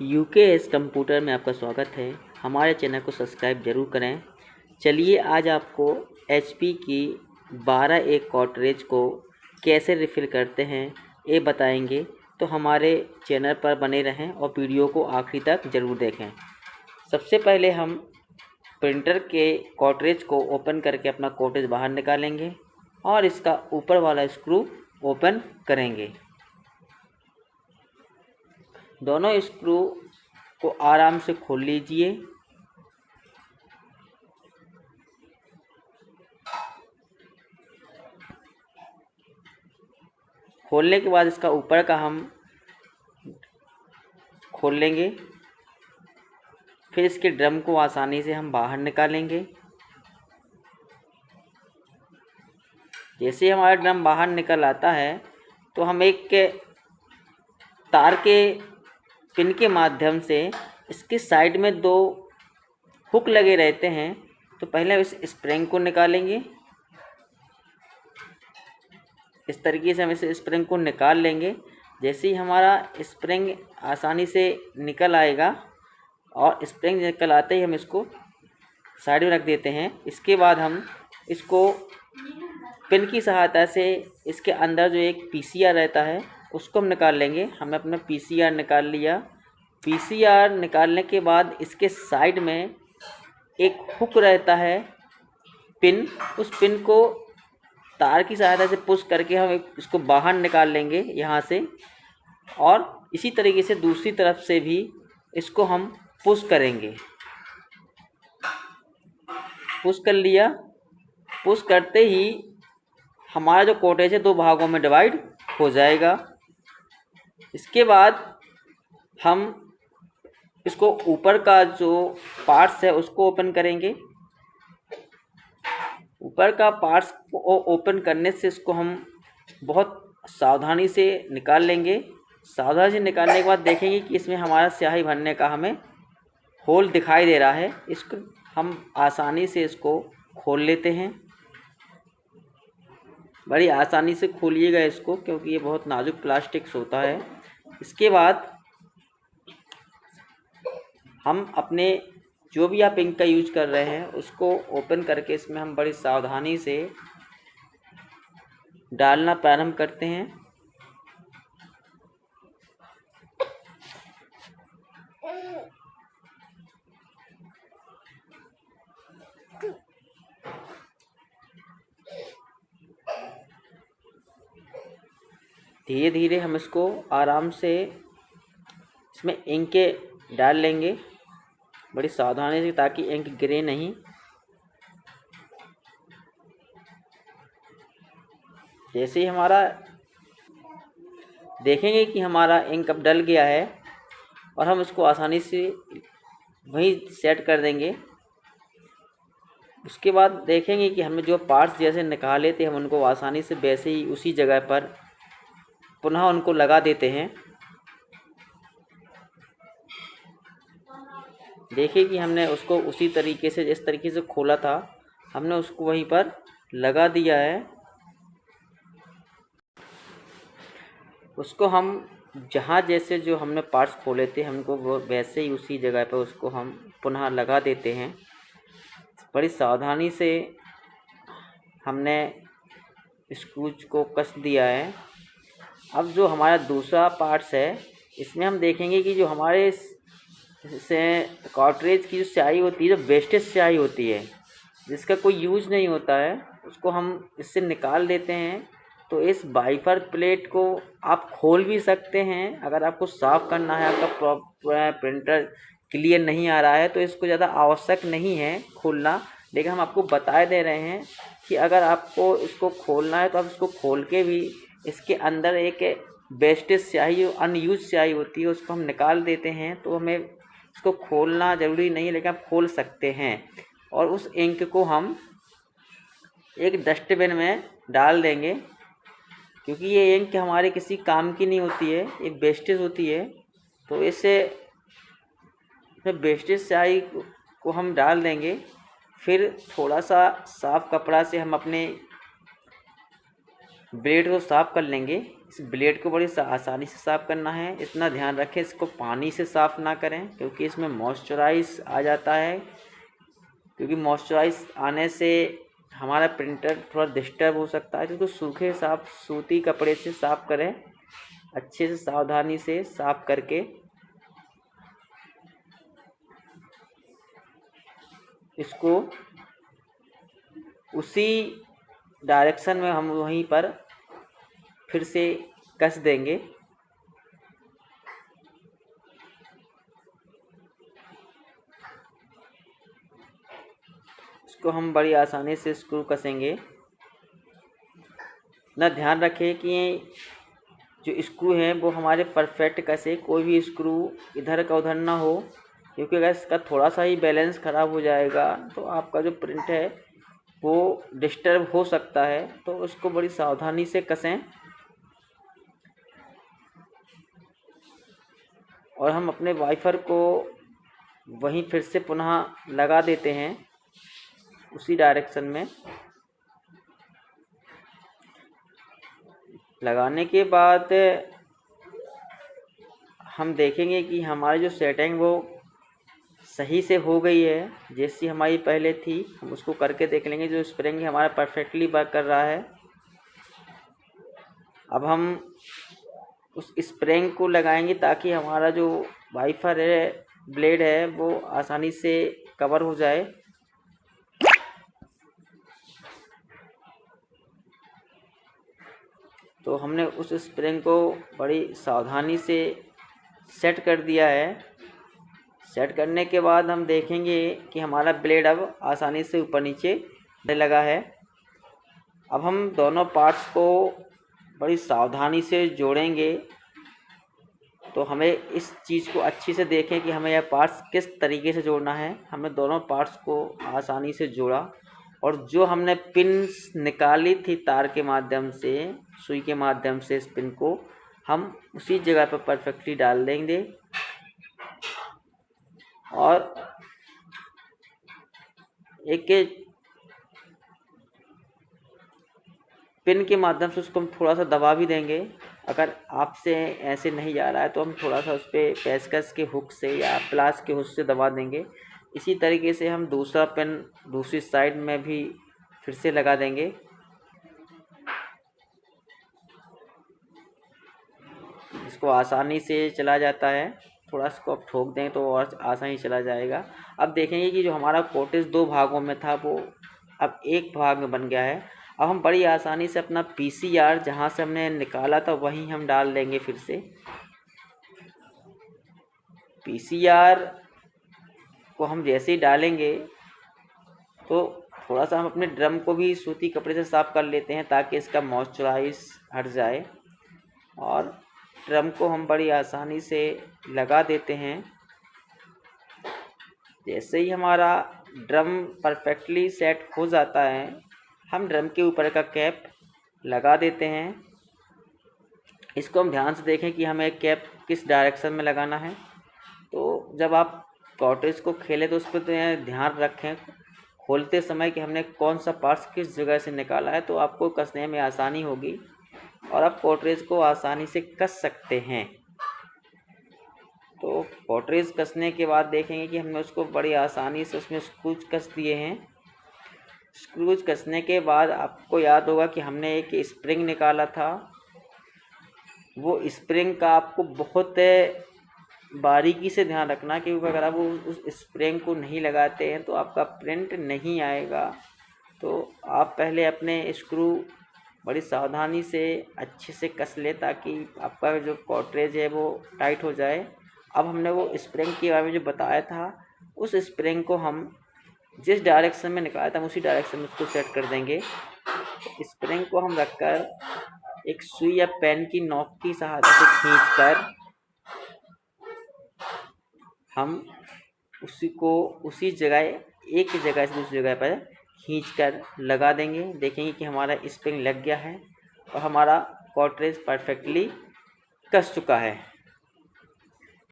यूकेएस computer में आपका स्वागत है। हमारे चैनल को सब्सक्राइब ज़रूर करें। चलिए आज आपको एचपी की 12A कॉर्ट्रिज को कैसे रिफ़िल करते हैं ये बताएंगे, तो हमारे चैनल पर बने रहें और वीडियो को आखिरी तक ज़रूर देखें। सबसे पहले हम प्रिंटर के कॉर्ट्रिज को ओपन करके अपना कॉर्ट्रिज बाहर निकालेंगे और इसका ऊपर वाला स्क्रू ओपन करेंगे। दोनों स्क्रू को आराम से खोल लीजिए। खोलने के बाद इसका ऊपर का हम खोल लेंगे। फिर इसके ड्रम को आसानी से हम बाहर निकालेंगे। जैसे हमारा ड्रम बाहर निकल आता है तो हम एक तार के पिन के माध्यम से इसके साइड में 2 हुक लगे रहते हैं, तो पहले इस स्प्रिंग को निकालेंगे। इस तरीके से हम इस स्प्रिंग को निकाल लेंगे। जैसे ही हमारा स्प्रिंग आसानी से निकल आएगा और स्प्रिंग निकल आते ही हम इसको साइड में रख देते हैं। इसके बाद हम इसको पिन की सहायता से इसके अंदर जो एक पीसीआर रहता है उसको हम निकाल लेंगे। हमने अपना पीसीआर निकाल लिया। पीसीआर निकालने के बाद इसके साइड में एक हुक रहता है पिन, उस पिन को तार की सहायता से पुश करके हम इसको बाहर निकाल लेंगे यहाँ से। और इसी तरीके से दूसरी तरफ से भी इसको हम पुश करेंगे। पुश कर लिया। पुश करते ही हमारा जो कॉर्ट्रिज है 2 भागों में डिवाइड हो जाएगा। इसके बाद हम इसको ऊपर का जो पार्ट्स है उसको ओपन करेंगे। ऊपर का पार्ट्स को ओपन करने से इसको हम बहुत सावधानी से निकाल लेंगे। सावधानी से निकालने के बाद देखेंगे कि इसमें हमारा स्याही भरने का हमें होल दिखाई दे रहा है। इसको हम आसानी से इसको खोल लेते हैं। बड़ी आसानी से खोलिएगा इसको, क्योंकि ये बहुत नाजुक प्लास्टिक होता है। इसके बाद हम अपने जो भी आप इंक का यूज कर रहे हैं उसको ओपन करके इसमें हम बड़ी सावधानी से डालना प्रारंभ करते हैं। धीरे धीरे हम इसको आराम से इसमें इंक डाल लेंगे, बड़ी सावधानी से, ताकि इंक गिरे नहीं। जैसे ही हमारा देखेंगे कि हमारा इंक अब डल गया है और हम इसको आसानी से वहीं सेट कर देंगे। उसके बाद देखेंगे कि हमें जो पार्ट्स जैसे निकाले थे हम उनको आसानी से वैसे ही उसी जगह पर पुनः उनको लगा देते हैं। देखिए कि हमने उसको उसी तरीके से, जिस तरीके से खोला था, हमने उसको वहीं पर लगा दिया है। उसको हम जहाँ जैसे जो हमने पार्ट्स खोले थे हमको वो वैसे ही उसी जगह पर उसको हम पुनः लगा देते हैं। बड़ी सावधानी से हमने स्क्रूज को कस दिया है। अब जो हमारा दूसरा पार्ट्स है इसमें हम देखेंगे कि जो हमारे से कॉर्ट्रिज की जो स्याही होती है, जो वेस्टेज स्याही होती है जिसका कोई यूज नहीं होता है, उसको हम इससे निकाल देते हैं। तो इस बाइफर प्लेट को आप खोल भी सकते हैं। अगर आपको साफ़ करना है, आपका प्रिंटर क्लियर नहीं आ रहा है, तो इसको ज़्यादा आवश्यक नहीं है खोलना। लेकिन हम आपको बता दे रहे हैं कि अगर आपको इसको खोलना है तो आप इसको खोल के भी इसके अंदर एक वेस्टेज स्याही, अनयूज स्याही होती है, उसको हम निकाल देते हैं। तो हमें इसको खोलना ज़रूरी नहीं है, लेकिन आप खोल सकते हैं। और उस इंक को हम एक डस्टबिन में डाल देंगे, क्योंकि ये इंक हमारे किसी काम की नहीं होती है, ये वेस्टेज होती है। तो इससे वेस्टेज स्याही को हम डाल देंगे। फिर थोड़ा सा साफ़ कपड़ा से हम अपने ब्लेड को साफ़ कर लेंगे। इस ब्लेड को बड़ी आसानी से साफ़ करना है। इतना ध्यान रखें इसको पानी से साफ़ ना करें, क्योंकि इसमें मॉइस्चराइज आ जाता है। क्योंकि मॉइस्चराइज आने से हमारा प्रिंटर थोड़ा डिस्टर्ब हो सकता है। तो इसको सूखे साफ सूती कपड़े से साफ़ करें, अच्छे से सावधानी से साफ़ करके इसको उसी डायरेक्शन में हम वहीं पर फिर से कस देंगे। इसको हम बड़ी आसानी से स्क्रू कसेंगे। ना ध्यान रखें कि जो स्क्रू हैं वो हमारे परफेक्ट कसे, कोई भी स्क्रू इधर का उधर ना हो, क्योंकि अगर इसका थोड़ा सा ही बैलेंस ख़राब हो जाएगा तो आपका जो प्रिंट है वो डिस्टर्ब हो सकता है। तो उसको बड़ी सावधानी से कसें और हम अपने वाइफर को वहीं फिर से पुनः लगा देते हैं उसी डायरेक्शन में। लगाने के बाद हम देखेंगे कि हमारी जो सेटिंग वो सही से हो गई है, जैसी हमारी पहले थी। हम उसको करके देख लेंगे। जो स्प्रिंग हमारा परफेक्टली वर्क कर रहा है। अब हम उस स्प्रिंग को लगाएंगे ताकि हमारा जो वाइफर है, ब्लेड है, वो आसानी से कवर हो जाए। तो हमने उस स्प्रिंग को बड़ी सावधानी से सेट कर दिया है। सेट करने के बाद हम देखेंगे कि हमारा ब्लेड अब आसानी से ऊपर नीचे लगा है। अब हम दोनों पार्ट्स को बड़ी सावधानी से जोड़ेंगे। तो हमें इस चीज़ को अच्छी से देखें कि हमें यह पार्ट्स किस तरीके से जोड़ना है। हमने दोनों पार्ट्स को आसानी से जोड़ा और जो हमने पिन्स निकाली थी तार के माध्यम से, सुई के माध्यम से, इस पिन को हम उसी जगह पर परफेक्टली डाल देंगे और एक पिन के माध्यम से उसको हम थोड़ा सा दबा भी देंगे। अगर आपसे ऐसे नहीं जा रहा है तो हम थोड़ा सा उस पर पेचकस के हुक से या प्लास के हुक से दबा देंगे। इसी तरीके से हम दूसरा पिन दूसरी साइड में भी फिर से लगा देंगे। इसको आसानी से चला जाता है। थोड़ा इसको अब ठोक दें तो और आसानी चला जाएगा। अब देखेंगे कि जो हमारा कॉटेज 2 भागों में था वो अब एक भाग में बन गया है। अब हम बड़ी आसानी से अपना PCR जहाँ से हमने निकाला था वहीं हम डाल देंगे। फिर से PCR को हम जैसे ही डालेंगे तो थोड़ा सा हम अपने ड्रम को भी सूती कपड़े से साफ़ कर लेते हैं ताकि इसका मॉइस्चराइज हट जाए। और ड्रम को हम बड़ी आसानी से लगा देते हैं। जैसे ही हमारा ड्रम परफेक्टली सेट हो जाता है, हम ड्रम के ऊपर का कैप लगा देते हैं। इसको हम ध्यान से देखें कि हमें कैप किस डायरेक्शन में लगाना है। तो जब आप कॉटेज को खेलें तो उस पर तो ध्यान रखें खोलते समय कि हमने कौन सा पार्ट्स किस जगह से निकाला है, तो आपको कसने में आसानी होगी और आप कॉटेज को आसानी से कस सकते हैं। तो कॉटेज कसने के बाद देखेंगे कि हमने उसको बड़ी आसानी से उसमें स्क्रूज कस दिए हैं। स्क्रूज कसने के बाद आपको याद होगा कि हमने एक स्प्रिंग निकाला था। वो स्प्रिंग का आपको बहुत बारीकी से ध्यान रखना, क्योंकि अगर आप उस स्प्रिंग को नहीं लगाते हैं तो आपका प्रिंट नहीं आएगा। तो आप पहले अपने स्क्रू बड़ी सावधानी से अच्छे से कस ले ताकि आपका जो कॉटरेज है वो टाइट हो जाए। अब हमने वो स्प्रिंग के बारे में जो बताया था, उस स्प्रिंग को हम जिस डायरेक्शन में निकाला था उसी डायरेक्शन में उसको सेट कर देंगे। स्प्रिंग को हम रखकर एक सुई या पेन की नोक की सहायता से खींचकर हम उसी जगह एक जगह से दूसरी जगह पर खींचकर लगा देंगे। देखेंगे कि हमारा स्प्रिंग लग गया है और हमारा कॉटरेज परफेक्टली कस चुका है।